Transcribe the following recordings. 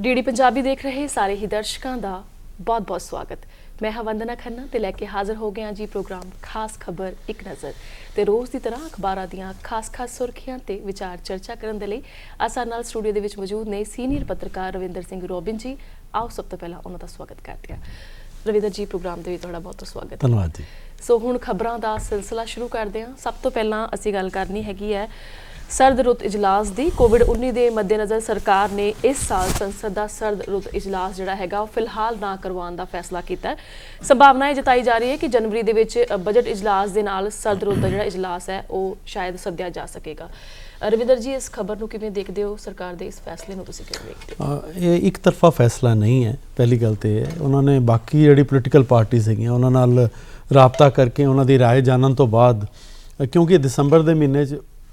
DD Punjabi देख रहे सारे ही दर्शकों का बहुत बहुत स्वागत। मैं हाँ वंदना खन्ना ते लैके हाज़र हो गया जी प्रोग्राम खास खबर एक नज़र। तो रोज़ की तरह अखबारों दियां खास सुर्खियां ते विचार चर्चा करने के लिए असां नाल स्टूडियो दे विच मौजूद ने सीनियर पत्रकार रविंदर सिंह रोबिन जी। आओ सब तो पहला उन्हों का स्वागत करते हैं। रविंदर जी प्रोग्राम के बहुत बहुत स्वागत। धन्यवाद जी। सो हुण खबरों का सिलसिला शुरू करते हैं। सब तो पहला असीं गल करनी हैगी है सर्द रुत इजलास की। कोविड-19 के मद्देनज़र सरकार ने इस साल संसद का सर्द रुत इजलास जिहड़ा हैगा वो फिलहाल ना करवाने का फैसला किया है। संभावना जताई जा रही है कि जनवरी के विच बजट इजलास के नाल सर्द रुत का जिहड़ा इजलास है वो शायद सद्या जा सकेगा। रविंदर जी इस खबर को किवें देखते हो, सरकार के इस फैसले को तुसीं किवें देखते हो? ये एक तरफा फैसला नहीं है। पहली गल तो है उन्होंने बाकी जिहड़ी पोलिटिकल पार्टी सीगियां उन्हां नाल राबता करके उन्हां दी राय जानन तो बाद, क्योंकि दिसंबर के महीने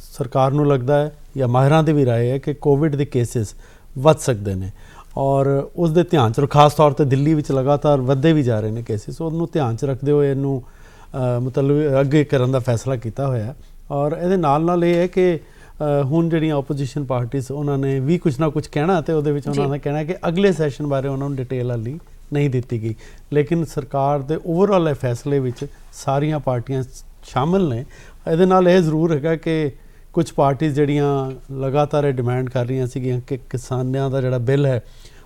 सरकार नूं लगता है या माहिरां दी भी राय है कि कोविड के केसिस वध सकते हैं और उस दे ध्यान च खास तौर पर दिल्ली विच लगातार वधदे भी जा रहे हैं केसिस। उन्होंने ध्यान च रखते हुए इनू मतलब अगे करने का फैसला किया होया। और ये नाल ये है कि हुण जिहड़ियां ओपोजिशन पार्टीज़ उन्होंने भी कुछ ना कुछ कहना तो उहदे विच उन्होंने कहना है कि अगले सैशन बारे उन्होंने डिटेल हाली नहीं दी गई। लेकिन सरकार के ओवरऑल फैसले विच सारियां पार्टियां शामिल ने। ये नाल यह जरूर है कि कुछ पार्टीज़ जड़ियाँ लगातार डिमांड कर रही सीगियां कि किसानों का जोड़ा बिल है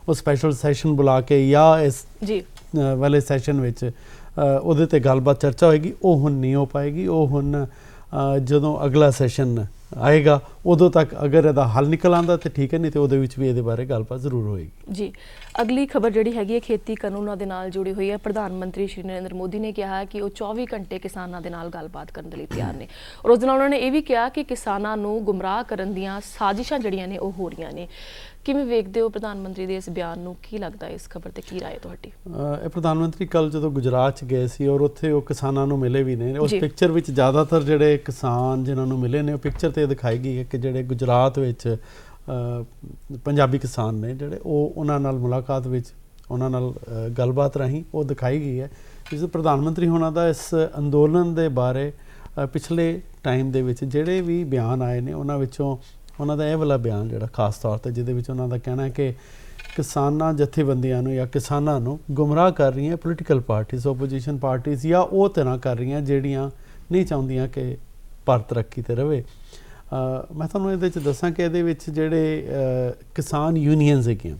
वो स्पैशल सैशन बुला के या इस वाले सैशन में उहदे ते गलबात चर्चा होएगी, वो हुण नहीं हो पाएगी। वो हुण जदों अगला सैशन आएगा उदों तक अगर इहदा हल निकल आंदा तो ठीक है, नहीं तो उहदे विच भी इहदे बारे गलबात जरूर होएगी। जी अगली खबर जिहड़ी हैगी है खेती कानूनों के नाल जुड़ी हुई है। प्रधानमंत्री श्री नरेंद्र मोदी ने कहा है कि वो 24 घंटे किसानों के नाल गलबात करने के लिए तैयार ने और उस दिन उन्होंने ये भी कहा कि किसानों को गुमराह करने दीयां साजिशां जिहड़ियां ने वो हो रही ने। किवें वेखदे हो प्रधानमंत्री के इस बयान नूं, की लगता है इस खबर ते की राय है तुहाडी? प्रधानमंत्री कल जो गुजरात गए सी और उत्थे वो किसानों को मिले भी ने। उस पिक्चर विच ज़्यादातर जिहड़े किसान जिन्होंने मिले ने पिक्चर तो दिखाई गई है कि जिहड़े गुजरात विच पंजाबी किसान ने जिहड़े उन्हां नाल मुलाकात विच उन्हां नाल गलबात राहीं वो दिखाई गई है। जिस प्रधानमंत्री होना दा इस अंदोलन के बारे पिछले टाइम दे विच जिहड़े भी बयान आए ने उन्हां विचों उन्हां दा इह वाला बयान जिहड़ा खास तौर पर जिहदे विच उन्हां दा कहना है कि किसानां जथेबंदियां नूं या किसानां नूं गुमराह कर रही हैं पोलिटिकल पार्टीज़ ओपोजिशन पार्टीज़ या वो तरह कर रही हैं जिहड़ियां नहीं चाहुंदियां कि भारत तरक्की ते रहे। मैं तुहानूं इहदे च दस्सां कि इहदे विच जिहड़े किसान यूनियनस हैगियां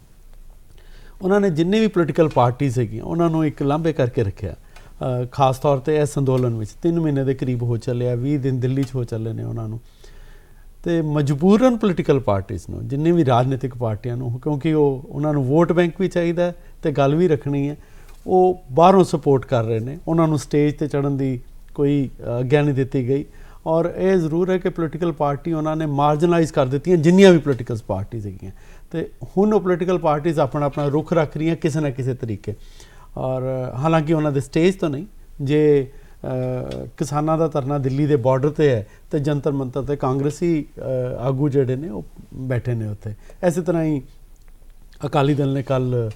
उन्होंने जिन्नी भी पोलिटिकल पार्टीज़ हैगियां उन्होंने एक लांभे करके रखिया। खास तौर पर इस अंदोलन में 3 महीने के करीब हो चलिया, 20 दिन दिल्ली हो चले ने उन्होंने। तो मजबूरन पोलिटिकल पार्टीज़ नूं जिन्नी भी राजनीतिक पार्टियां नूं, क्योंकि वो उन्होंने वोट बैंक भी चाहिए तो गल भी रखनी है, वो बाहरों सपोर्ट कर रहे हैं। उन्होंने स्टेज पर चढ़न की कोई आग्ञा नहीं दी गई। और यह जरूर है कि पोलिटिकल पार्टी उन्होंने मार्जनलाइज कर दी जिन्नियां भी पोलिटिकल पार्टीज़ हैगियां। तो हुण वो पोलिटिकल पार्टीज़ अपना अपना रुख रख रही हैं किसी न किसी तरीके। और हालांकि उन्होंने स्टेज तो नहीं, जे किसानों का धरना दिल्ली के बॉर्डर पर है तो जंतर मंतर ते कांग्रेसी आगू जिहड़े ने बैठे ने उत्थे। इस तरह ही अकाली दल ने कल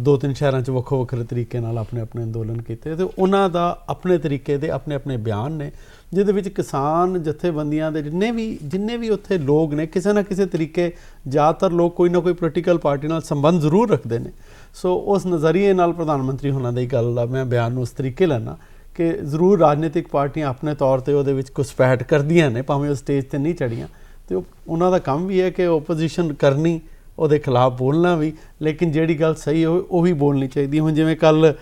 2-3 शहरों च वक्खो वक्खरे तरीके नाल अपने अपने अंदोलन किए। तो उन्हां दा अपने तरीके दे अपने अपने बयान ने जिहदे विच किसान जथेबंदियां दे जिन्ने भी उत्थे लोग ने किसी न किसी तरीके ज़्यादातर लोग कोई ना कोई पोलिटिकल पार्टी नाल संबंध जरूर रखते हैं। सो उस नज़रिए नाल प्रधानमंत्री होना दी गल दा मैं बयान उस तरीके लैना कि जरूर राजनीतिक पार्टियां अपने तौर पर उहदे विच घुसपैठ करदियां ने, भावें वो स्टेज पर नहीं चढ़ियां। तो उन्हां दा काम भी है कि ओपोजिशन करनी, ਉਹਦੇ खिलाफ बोलना भी, लेकिन जिहड़ी गल सही हो वो भी बोलनी चाहिए। हुण जिवें कल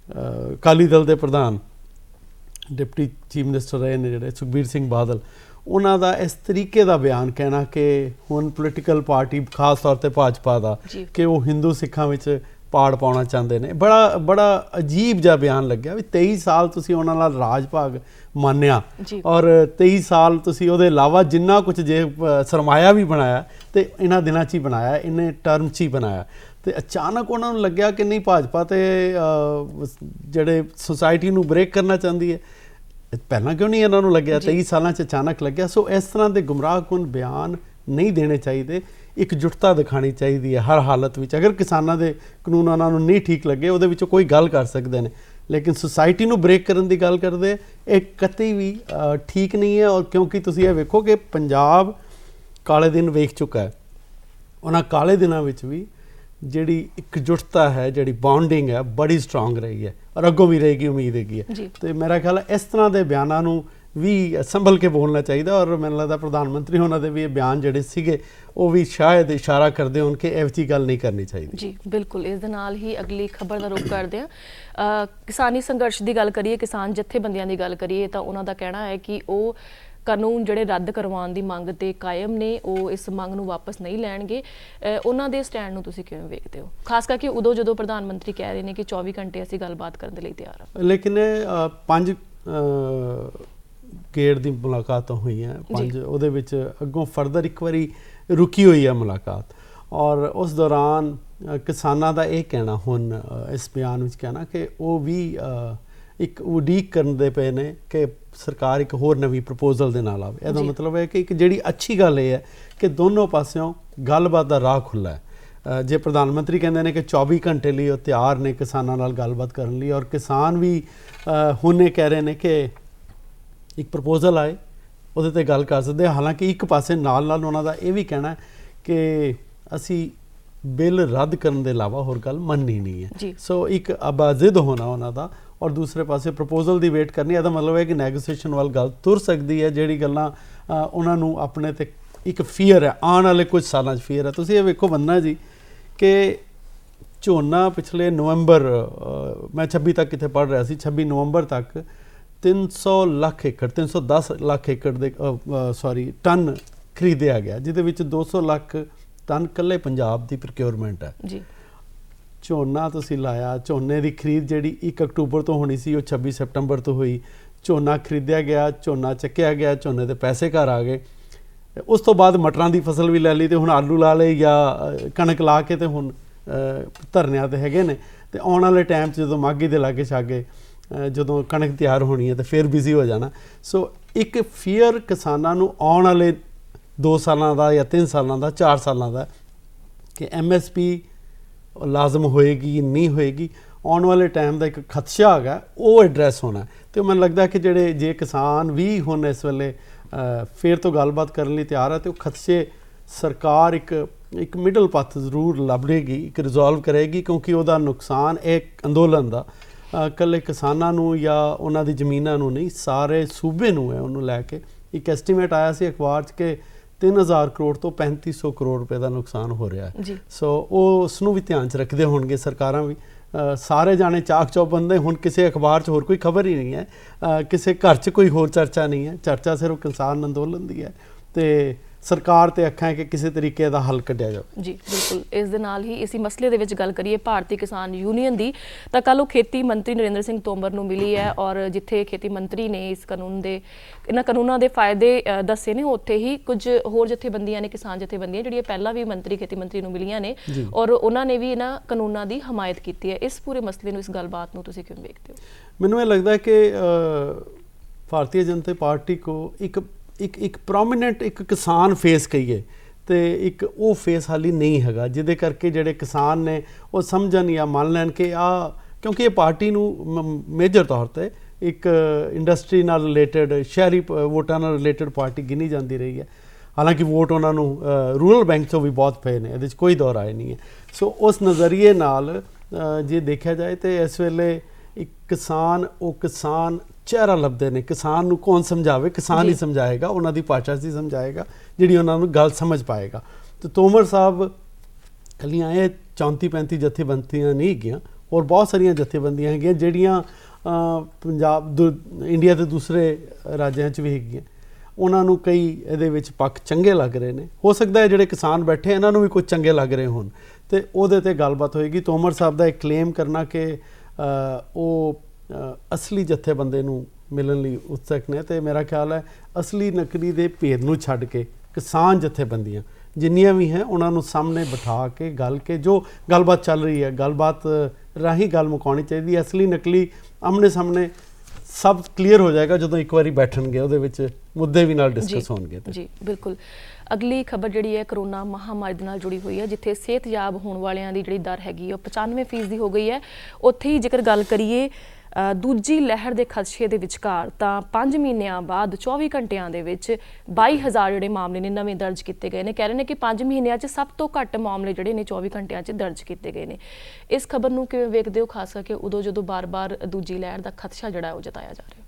अकाली दल के प्रधान डिप्टी चीफ मिनिस्टर रहे ने जिहड़े सुखबीर सिंह बादल, उन्हां दा इस तरीके का बयान कहना कि हुण पोलिटिकल पार्टी खास तौर पर भाजपा का कि वो हिंदू सिखां विच पाड़ पाउणा चाहते हैं, बड़ा अजीब जिहा बयान लग्या। भी 23 साल तुसीं उन्हां नाल राज भाग मानिया और 23 साल तुसीं उहदे इलावा जिन्ना कुछ जे सरमाया भी बनाया तो इन्हां दिनां च ही बनाया, इन्ने टर्म च ही बनाया। तो अचानक उन्होंने लग्या कि नहीं भाजपा तो जिहड़े सोसाइटी नूं ब्रेक करना चाहती है, पहलां क्यों नहीं इन्होंने लग्या, 23 साल अचानक लग्या। सो इस तरह के गुमराहकुन बयान नहीं देने चाहिए, एकजुटता दिखानी चाहिए है हर हालत में। अगर किसानों के कानून उन्होंने नहीं ठीक लगे वो कोई गल कर सकते हैं, लेकिन सोसाइटी नूं ब्रेक करने की गल करते एक कतई भी ठीक नहीं है। और क्योंकि तुसीं ये वेखो कि पंजाब काले दिन वेख चुका है ਉਹਨਾਂ ਕਾਲੇ ਦਿਨਾਂ ਵਿੱਚ ਵੀ ਜਿਹੜੀ ਇਕਜੁੱਟਤਾ ਹੈ, ਜਿਹੜੀ ਬੌਂਡਿੰਗ ਹੈ, ਬੜੀ ਸਟਰੋਂਗ ਰਹੀ ਹੈ ਔਰ ਅੱਗੋਂ ਵੀ ਰਹੇਗੀ, ਉਮੀਦ ਹੈਗੀ ਹੈ। ਤੇ ਮੇਰਾ ਖਿਆਲ ਹੈ ਇਸ ਤਰ੍ਹਾਂ ਦੇ ਬਿਆਨਾਂ ਨੂੰ ਵੀ ਸੰਭਲ ਕੇ ਬੋਲਣਾ ਚਾਹੀਦਾ ਔਰ ਮੈਨੂੰ ਲੱਗਦਾ ਪ੍ਰਧਾਨ ਮੰਤਰੀ ਉਹਨਾਂ ਦੇ ਵੀ ਇਹ ਬਿਆਨ ਜਿਹੜੇ ਸੀਗੇ ਉਹ ਵੀ ਸ਼ਾਇਦ ਇਸ਼ਾਰਾ ਕਰਦੇ ਹੋਣ ਕਿ ਇਹੋ ਜਿਹੀ ਗੱਲ ਨਹੀਂ ਕਰਨੀ ਚਾਹੀਦੀ। ਜੀ ਬਿਲਕੁਲ, ਇਸ ਦੇ ਨਾਲ ਹੀ ਅਗਲੀ ਖਬਰ ਦਾ ਰੁਖ ਕਰਦੇ ਹਾਂ। ਕਿਸਾਨੀ ਸੰਘਰਸ਼ ਦੀ ਗੱਲ ਕਰੀਏ, ਕਿਸਾਨ ਜਥੇਬੰਦੀਆਂ ਦੀ ਗੱਲ ਕਰੀਏ ਤਾਂ ਉਹਨਾਂ ਦਾ ਕਹਿਣਾ ਹੈ ਕਿ ਉਹ ਕਾਨੂੰਨ ਜਿਹੜੇ ਰੱਦ ਕਰਵਾਉਣ ਦੀ ਮੰਗ ਤੇ ਕਾਇਮ ਨੇ, ਉਹ ਇਸ ਮੰਗ ਨੂੰ ਵਾਪਸ ਨਹੀਂ ਲੈਣਗੇ। ਉਹਨਾਂ ਦੇ ਸਟੈਂਡ ਨੂੰ ਤੁਸੀਂ ਕਿਵੇਂ ਵੇਖਦੇ ਹੋ, ਖਾਸ ਕਰਕੇ ਉਦੋਂ ਜਦੋਂ ਪ੍ਰਧਾਨ ਮੰਤਰੀ ਕਹਿ ਰਹੇ ਨੇ ਕਿ 24 ਘੰਟੇ ਅਸੀਂ ਗੱਲਬਾਤ ਕਰਨ ਦੇ ਲਈ ਤਿਆਰ ਹਾਂ? ਲੇਕਿਨ 5 ਗੇੜ ਦੀ ਮੁਲਾਕਾਤਾਂ ਹੋਈਆਂ, 5 ਉਹਦੇ ਵਿੱਚ ਅੱਗੋਂ ਫਰਦਰ ਇੱਕ ਵਾਰੀ ਰੁਕੀ ਹੋਈ ਹੈ ਮੁਲਾਕਾਤ ਔਰ ਉਸ ਦੌਰਾਨ ਕਿਸਾਨਾਂ ਦਾ ਇਹ ਕਹਿਣਾ ਹੁਣ ਇਸ ਬਿਆਨ ਵਿੱਚ ਕਹਿਣਾ ਕਿ ਉਹ ਵੀ ਇੱਕ ਉਡੀਕ ਕਰਦੇ ਪਏ ਨੇ ਕਿ ਸਰਕਾਰ ਇੱਕ ਹੋਰ ਨਵੀਂ ਪ੍ਰਪੋਜ਼ਲ ਦੇ ਨਾਲ ਆਵੇ। ਇਹਦਾ ਮਤਲਬ ਹੈ ਕਿ ਇੱਕ ਜਿਹੜੀ ਅੱਛੀ ਗੱਲ ਇਹ ਹੈ ਕਿ ਦੋਨੋਂ ਪਾਸਿਓਂ ਗੱਲਬਾਤ ਦਾ ਰਾਹ ਖੁੱਲ੍ਹਾ ਹੈ। ਜੇ ਪ੍ਰਧਾਨ ਮੰਤਰੀ ਕਹਿੰਦੇ ਨੇ ਕਿ 24 ਘੰਟੇ ਲਈ ਉਹ ਤਿਆਰ ਨੇ ਕਿਸਾਨਾਂ ਨਾਲ ਗੱਲਬਾਤ ਕਰਨ ਲਈ ਔਰ ਕਿਸਾਨ ਵੀ ਹੁਣ ਇਹ ਕਹਿ ਰਹੇ ਨੇ ਕਿ ਇੱਕ ਪ੍ਰਪੋਜ਼ਲ ਆਏ ਉਹਦੇ 'ਤੇ ਗੱਲ ਕਰ ਸਕਦੇ। ਹਾਲਾਂਕਿ ਇੱਕ ਪਾਸੇ ਨਾਲ ਨਾਲ ਉਹਨਾਂ ਦਾ ਇਹ ਵੀ ਕਹਿਣਾ ਕਿ ਅਸੀਂ ਬਿੱਲ ਰੱਦ ਕਰਨ ਦੇ ਇਲਾਵਾ ਹੋਰ ਗੱਲ ਮੰਨਣੀ ਨਹੀਂ ਹੈ। ਸੋ ਇੱਕ ਅਬਾਜ਼ਿਦ ਹੋਣਾ ਉਹਨਾਂ ਦਾ ਔਰ ਦੂਸਰੇ ਪਾਸੇ ਪ੍ਰਪੋਜ਼ਲ ਦੀ ਵੇਟ ਕਰਨੀ। ਇਹਦਾ ਮਤਲਬ ਹੈ ਕਿ ਨੈਗੋਸੀਏਸ਼ਨ ਵੱਲ ਗੱਲ ਤੁਰ ਸਕਦੀ ਹੈ। ਜਿਹੜੀ ਗੱਲਾਂ ਉਹਨਾਂ ਨੂੰ ਆਪਣੇ 'ਤੇ ਇੱਕ ਫੀਅਰ ਹੈ, ਆਉਣ ਵਾਲੇ ਕੁਝ ਸਾਲਾਂ 'ਚ ਫੀਅਰ ਹੈ। ਤੁਸੀਂ ਇਹ ਵੇਖੋ ਬੰਨਾ ਜੀ ਕਿ ਝੋਨਾ ਪਿਛਲੇ ਨਵੰਬਰ ਮੈਂ 26 ਤੱਕ ਕਿਤੇ ਪੜ੍ਹ ਰਿਹਾ ਸੀ, 26 ਨਵੰਬਰ ਤੱਕ 300 ਲੱਖ ਏਕੜ 310 ਲੱਖ ਏਕੜ ਦੇ ਟਨ ਖਰੀਦਿਆ ਗਿਆ, ਜਿਹਦੇ ਵਿੱਚ 200 ਲੱਖ ਟਨ ਇਕੱਲੇ ਪੰਜਾਬ ਦੀ ਪ੍ਰੋਕਿਉਰਮੈਂਟ ਹੈ ਜੀ। ਝੋਨਾ ਤੁਸੀਂ ਲਾਇਆ, ਝੋਨੇ ਦੀ ਖਰੀਦ ਜਿਹੜੀ 1 ਅਕਤੂਬਰ ਤੋਂ ਹੋਣੀ ਸੀ ਉਹ 26 ਸਤੰਬਰ ਤੋਂ ਹੋਈ। ਝੋਨਾ ਖਰੀਦਿਆ ਗਿਆ, ਝੋਨਾ ਚੱਕਿਆ ਗਿਆ, ਝੋਨੇ ਦੇ ਪੈਸੇ ਘਰ ਆ ਗਏ। ਉਸ ਤੋਂ ਬਾਅਦ ਮਟਰਾਂ ਦੀ ਫਸਲ ਵੀ ਲੈ ਲਈ ਤੇ ਹੁਣ ਆਲੂ ਲਾ ਲਏ ਜਾਂ ਕਣਕ ਲਾ ਕੇ ਤੇ ਹੁਣ ਧਰਨਿਆਂ ਤੇ ਹੈਗੇ ਨੇ। ਤੇ ਆਉਣ ਵਾਲੇ ਟਾਈਮ 'ਚ ਜਦੋਂ ਮਾਘੀ ਦੇ ਲਾਗੇ ਛਾਗੇ ਜਦੋਂ ਕਣਕ ਤਿਆਰ ਹੋਣੀ ਹੈ ਤਾਂ ਫਿਰ ਬਿਜ਼ੀ ਹੋ ਜਾਣਾ। ਸੋ ਇੱਕ ਫੀਅਰ ਕਿਸਾਨਾਂ ਨੂੰ ਆਉਣ ਵਾਲੇ 2 ਸਾਲਾਂ ਦਾ ਜਾਂ 3 ਸਾਲਾਂ ਦਾ 4 ਸਾਲਾਂ ਦਾ ਕਿ MSP ਲਾਜ਼ਮ ਹੋਏਗੀ ਨਹੀਂ ਹੋਏਗੀ। ਆਉਣ ਵਾਲੇ ਟਾਈਮ ਦਾ ਇੱਕ ਖਦਸ਼ਾ ਹੈਗਾ, ਉਹ ਐਡਰੈਸ ਹੋਣਾ। ਅਤੇ ਮੈਨੂੰ ਲੱਗਦਾ ਕਿ ਜਿਹੜੇ ਜੇ ਕਿਸਾਨ ਵੀ ਹੁਣ ਇਸ ਵੇਲੇ ਫਿਰ ਤੋਂ ਗੱਲਬਾਤ ਕਰਨ ਲਈ ਤਿਆਰ ਹੈ ਅਤੇ ਉਹ ਖਦਸ਼ੇ ਸਰਕਾਰ ਇੱਕ ਮਿਡਲ ਪੱਥ ਜ਼ਰੂਰ ਲੱਭੇਗੀ, ਇੱਕ ਰਿਜ਼ੋਲਵ ਕਰੇਗੀ, ਕਿਉਂਕਿ ਉਹਦਾ ਨੁਕਸਾਨ ਇੱਕ ਅੰਦੋਲਨ ਦਾ ਇਕੱਲੇ ਕਿਸਾਨਾਂ ਨੂੰ ਜਾਂ ਉਹਨਾਂ ਦੀ ਜ਼ਮੀਨਾਂ ਨੂੰ ਨਹੀਂ, ਸਾਰੇ ਸੂਬੇ ਨੂੰ ਹੈ। ਉਹਨੂੰ ਲੈ ਕੇ ਇੱਕ ਐਸਟੀਮੇਟ ਆਇਆ ਸੀ ਅਖਬਾਰ 'ਚ ਕਿ 3000 ਕਰੋੜ ਤੋਂ 3500 ਕਰੋੜ ਰੁਪਏ ਦਾ ਨੁਕਸਾਨ ਹੋ ਰਿਹਾ ਹੈ। ਸੋ ਉਹ ਉਸ ਨੂੰ ਵੀ ਧਿਆਨ 'ਚ ਰੱਖਦੇ ਹੋਣਗੇ ਸਰਕਾਰਾਂ ਵੀ। ਸਾਰੇ ਜਾਣੇ ਚਾਕ ਚੌਬੰਦ ਹੁਣ ਕਿਸੇ ਅਖਬਾਰ 'ਚ ਹੋਰ ਕੋਈ ਖਬਰ ਹੀ ਨਹੀਂ ਹੈ, ਕਿਸੇ ਘਰ 'ਚ ਕੋਈ ਹੋਰ ਚਰਚਾ ਨਹੀਂ ਹੈ। ਚਰਚਾ ਸਿਰਫ ਕਿਸਾਨ ਅੰਦੋਲਨ ਦੀ ਹੈ ਅਤੇ ਸਰਕਾਰ ਤੇ ਅੱਖਾਂ ਹੈ ਕਿ ਕਿਸੇ ਤਰੀਕੇ ਦਾ ਹੱਲ ਕੱਢਿਆ ਜਾਵੇ। ਜੀ ਬਿਲਕੁਲ, ਇਸ ਦੇ ਨਾਲ ਹੀ ਇਸੇ ਮਸਲੇ ਦੇ ਵਿੱਚ ਗੱਲ ਕਰੀਏ ਭਾਰਤੀ ਕਿਸਾਨ ਯੂਨੀਅਨ ਦੀ, ਤਾਂ ਕੱਲ੍ਹ ਉਹ ਖੇਤੀ ਮੰਤਰੀ ਨਰਿੰਦਰ ਸਿੰਘ ਤੋਮਰ ਨੂੰ ਮਿਲੀ ਹੈ ਔਰ ਜਿੱਥੇ ਖੇਤੀ ਮੰਤਰੀ ਨੇ ਇਹਨਾਂ ਕਾਨੂੰਨਾਂ ਦੇ ਫਾਇਦੇ ਦੱਸੇ ਨੇ, ਉੱਥੇ ਹੀ ਕੁਝ ਹੋਰ ਜਥੇਬੰਦੀਆਂ ਨੇ, ਕਿਸਾਨ ਜਥੇਬੰਦੀਆਂ ਜਿਹੜੀਆਂ ਪਹਿਲਾਂ ਵੀ ਖੇਤੀ ਮੰਤਰੀ ਨੂੰ ਮਿਲੀਆਂ ਨੇ ਔਰ ਉਹਨਾਂ ਨੇ ਵੀ ਇਹਨਾਂ ਕਾਨੂੰਨਾਂ ਦੀ ਹਮਾਇਤ ਕੀਤੀ ਹੈ। ਇਸ ਪੂਰੇ ਮਸਲੇ ਨੂੰ, ਇਸ ਗੱਲਬਾਤ ਨੂੰ ਤੁਸੀਂ ਕਿਵੇਂ ਵੇਖਦੇ ਹੋ? ਮੈਨੂੰ ਇਹ ਲੱਗਦਾ ਕਿ ਭਾਰਤੀ ਜਨਤਾ ਪਾਰਟੀ ਕੋ ਇੱਕ ਪ੍ਰੋਮੀਨੈਂਟ ਇੱਕ ਕਿਸਾਨ ਫੇਸ ਕਹੀਏ ਅਤੇ ਇੱਕ ਉਹ ਫੇਸ ਹਾਲੀ ਨਹੀਂ ਹੈਗਾ, ਜਿਹਦੇ ਕਰਕੇ ਜਿਹੜੇ ਕਿਸਾਨ ਨੇ ਉਹ ਸਮਝਣ ਜਾਂ ਮੰਨ ਲੈਣ ਕਿ ਕਿਉਂਕਿ ਇਹ ਪਾਰਟੀ ਨੂੰ ਮੇਜਰ ਤੌਰ 'ਤੇ ਇੱਕ ਇੰਡਸਟਰੀ ਨਾਲ ਰਿਲੇਟਡ, ਸ਼ਹਿਰੀ ਵੋਟਾਂ ਨਾਲ ਰਿਲੇਟਡ ਪਾਰਟੀ ਗਿਣੀ ਜਾਂਦੀ ਰਹੀ ਹੈ। ਹਾਲਾਂਕਿ ਵੋਟ ਉਹਨਾਂ ਨੂੰ ਰੂਰਲ ਬੈਂਕ 'ਚੋਂ ਵੀ ਬਹੁਤ ਪਏ ਨੇ, ਇਹਦੇ 'ਚ ਕੋਈ ਦੋ ਰਾਏ ਨਹੀਂ ਹੈ। ਸੋ ਉਸ ਨਜ਼ਰੀਏ ਨਾਲ ਜੇ ਦੇਖਿਆ ਜਾਏ ਤਾਂ ਇਸ ਵੇਲੇ ਇੱਕ ਕਿਸਾਨ ਚਿਹਰਾ ਲੱਭਦੇ ਨੇ। ਕਿਸਾਨ ਨੂੰ ਕੌਣ ਸਮਝਾਵੇ? ਕਿਸਾਨ ਹੀ ਸਮਝਾਏਗਾ, ਉਹਨਾਂ ਦੀ ਭਾਸ਼ਾ 'ਚ ਹੀ ਸਮਝਾਏਗਾ ਜਿਹੜੀ ਉਹਨਾਂ ਨੂੰ ਗੱਲ ਸਮਝ ਪਾਏਗਾ। ਅਤੇ ਤੋਮਰ ਸਾਹਿਬ ਕੱਲੀਆਂ ਇਹ 34-35 ਜਥੇਬੰਦੀਆਂ ਨਹੀਂ ਹੈਗੀਆਂ, ਹੋਰ ਬਹੁਤ ਸਾਰੀਆਂ ਜਥੇਬੰਦੀਆਂ ਹੈਗੀਆਂ ਜਿਹੜੀਆਂ ਪੰਜਾਬ ਇੰਡੀਆ ਦੇ ਦੂਸਰੇ ਰਾਜਾਂ 'ਚ ਵੀ ਹੈਗੀਆਂ। ਉਹਨਾਂ ਨੂੰ ਕਈ ਇਹਦੇ ਵਿੱਚ ਪੱਖ ਚੰਗੇ ਲੱਗ ਰਹੇ ਨੇ। ਹੋ ਸਕਦਾ ਹੈ ਜਿਹੜੇ ਕਿਸਾਨ ਬੈਠੇ ਇਹਨਾਂ ਨੂੰ ਵੀ ਕੁਝ ਚੰਗੇ ਲੱਗ ਰਹੇ ਹੋਣ ਅਤੇ ਉਹਦੇ 'ਤੇ ਗੱਲਬਾਤ ਹੋਏਗੀ। ਤੋਮਰ ਸਾਹਿਬ ਦਾ ਇਹ ਕਲੇਮ ਕਰਨਾ ਕਿ ਉਹ ਅਸਲੀ ਜਥੇਬੰਦੇ ਨੂੰ ਮਿਲਣ ਲਈ ਉਤਸਕ ਨੇ, ਅਤੇ ਮੇਰਾ ਖਿਆਲ ਹੈ ਅਸਲੀ ਨਕਲੀ ਦੇ ਭੇਦ ਨੂੰ ਛੱਡ ਕੇ ਕਿਸਾਨ ਜਥੇਬੰਦੀਆਂ ਜਿੰਨੀਆਂ ਵੀ ਹੈ ਉਹਨਾਂ ਨੂੰ ਸਾਹਮਣੇ ਬਿਠਾ ਕੇ ਜੋ ਗੱਲਬਾਤ ਚੱਲ ਰਹੀ ਹੈ, ਗੱਲਬਾਤ ਰਾਹੀਂ ਗੱਲ ਮੁਕਾਉਣੀ ਚਾਹੀਦੀ ਹੈ। ਅਸਲੀ ਨਕਲੀ ਆਮਣੇ ਸਾਹਮਣੇ ਸਭ ਕਲੀਅਰ ਹੋ ਜਾਏਗਾ ਜਦੋਂ ਇੱਕ ਵਾਰੀ ਬੈਠਣਗੇ, ਉਹਦੇ ਵਿੱਚ ਮੁੱਦੇ ਵੀ ਨਾਲ ਡਿਸਕਸ ਹੋਣਗੇ। ਜੀ ਬਿਲਕੁਲ। ਅਗਲੀ ਖਬਰ ਜਿਹੜੀ ਹੈ ਕਰੋਨਾ ਮਹਾਮਾਰੀ ਦੇ ਨਾਲ ਜੁੜੀ ਹੋਈ ਹੈ, ਜਿੱਥੇ ਸਿਹਤਯਾਬ ਹੋਣ ਵਾਲਿਆਂ ਦੀ ਜਿਹੜੀ ਦਰ ਹੈਗੀ ਉਹ 95% ਦੀ ਹੋ ਗਈ ਹੈ। ਉੱਥੇ ਹੀ ਜੇਕਰ ਗੱਲ ਕਰੀਏ ਦੂਜੀ ਲਹਿਰ ਦੇ ਖਦਸ਼ੇ ਦੇ ਵਿਚਕਾਰ ਤਾਂ 5 ਮਹੀਨਿਆਂ ਬਾਅਦ 24 ਘੰਟਿਆਂ ਦੇ ਵਿੱਚ 22,000 ਜਿਹੜੇ ਮਾਮਲੇ ਨੇ ਨਵੇਂ ਦਰਜ ਕੀਤੇ ਗਏ ਨੇ। ਕਹਿ ਰਹੇ ਨੇ ਕਿ 5 ਮਹੀਨਿਆਂ 'ਚ ਸਭ ਤੋਂ ਘੱਟ ਮਾਮਲੇ ਜਿਹੜੇ ਨੇ 24 ਘੰਟਿਆਂ 'ਚ ਦਰਜ ਕੀਤੇ ਗਏ ਨੇ। ਇਸ ਖਬਰ ਨੂੰ ਕਿਵੇਂ ਵੇਖਦੇ ਹੋ, ਖਾਸ ਕਰਕੇ ਉਦੋਂ ਜਦੋਂ ਬਾਰ-ਬਾਰ ਦੂਜੀ ਲਹਿਰ ਦਾ ਖਦਸ਼ਾ ਜਿਹੜਾ ਉਹ ਜਤਾਇਆ ਜਾ ਰਿਹਾ?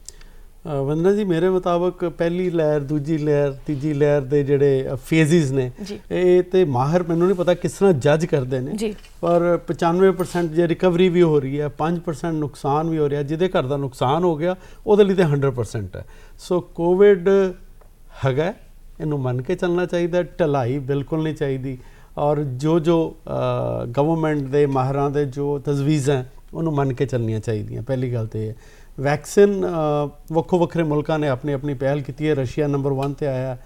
ਵੰਦਨਾ ਜੀ, ਮੇਰੇ ਮੁਤਾਬਕ ਪਹਿਲੀ ਲਹਿਰ, ਦੂਜੀ ਲਹਿਰ, ਤੀਜੀ ਲਹਿਰ ਦੇ ਜਿਹੜੇ ਫੇਜ਼ਿਸ ਨੇ ਇਹ ਤੇ ਮਾਹਰ ਮੈਨੂੰ ਨਹੀਂ ਪਤਾ ਕਿਸ ਤਰ੍ਹਾਂ ਜੱਜ ਕਰਦੇ ਨੇ, ਪਰ 95% ਜੇ ਰਿਕਵਰੀ ਵੀ ਹੋ ਰਹੀ ਹੈ, 5% ਨੁਕਸਾਨ ਵੀ ਹੋ ਰਿਹਾ। ਜਿਹਦੇ ਘਰ ਦਾ ਨੁਕਸਾਨ ਹੋ ਗਿਆ ਉਹਦੇ ਲਈ ਤਾਂ 100% ਹੈ। ਸੋ ਕੋਵਿਡ ਹੈਗਾ, ਇਹਨੂੰ ਮੰਨ ਕੇ ਚੱਲਣਾ ਚਾਹੀਦਾ, ਢਿਲਾਈ ਬਿਲਕੁਲ ਨਹੀਂ ਚਾਹੀਦੀ। ਔਰ ਜੋ ਗਵਰਨਮੈਂਟ ਦੇ ਮਾਹਰਾਂ ਦੇ ਜੋ ਤਜਵੀਜ਼ ਹੈ ਉਹਨੂੰ ਮੰਨ ਕੇ ਚੱਲਣੀਆਂ ਚਾਹੀਦੀਆਂ। ਪਹਿਲੀ ਗੱਲ ਤਾਂ ਇਹ ਹੈ। ਵੈਕਸੀਨ ਵੱਖੋ ਵੱਖਰੇ ਮੁਲਕਾਂ ਨੇ ਆਪਣੀ ਆਪਣੀ ਪਹਿਲ ਕੀਤੀ ਹੈ। ਰਸ਼ੀਆ ਨੰਬਰ 1 ਤੇ ਆਇਆ,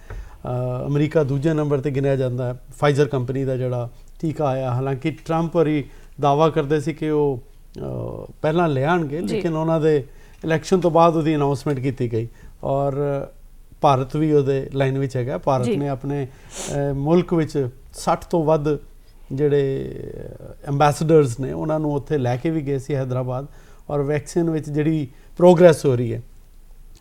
ਅਮਰੀਕਾ ਦੂਜੇ ਨੰਬਰ ਤੇ ਗਿਣਿਆ ਜਾਂਦਾ ਹੈ। ਫਾਈਜ਼ਰ ਕੰਪਨੀ ਦਾ ਜਿਹੜਾ ਟੀਕਾ ਆਇਆ, ਹਾਲਾਂਕਿ ਟਰੰਪ ਹੋਰੀ ਦਾਅਵਾ ਕਰਦੇ ਸੀ ਕਿ ਉਹ ਪਹਿਲਾਂ ਲੈ ਆਉਣਗੇ, ਲੇਕਿਨ ਉਹਨਾਂ ਦੇ ਇਲੈਕਸ਼ਨ ਤੋਂ ਬਾਅਦ ਉਹਦੀ ਅਨਾਉਂਸਮੈਂਟ ਕੀਤੀ ਗਈ। ਔਰ ਭਾਰਤ ਵੀ ਉਹਦੇ ਲਾਈਨ ਵਿੱਚ ਹੈਗਾ। ਭਾਰਤ ਨੇ ਆਪਣੇ ਮੁਲਕ ਵਿੱਚ 60 ਤੋਂ ਵੱਧ ਜਿਹੜੇ ਐਂਬੈਸਡਰਸ ਨੇ ਉਹਨਾਂ ਨੂੰ ਉੱਥੇ ਲੈ ਕੇ ਵੀ ਗਏ ਸੀ ਹੈਦਰਾਬਾਦ। ਔਰ ਵੈਕਸੀਨ ਵਿੱਚ ਜਿਹੜੀ ਪ੍ਰੋਗਰੈਸ ਹੋ ਰਹੀ ਹੈ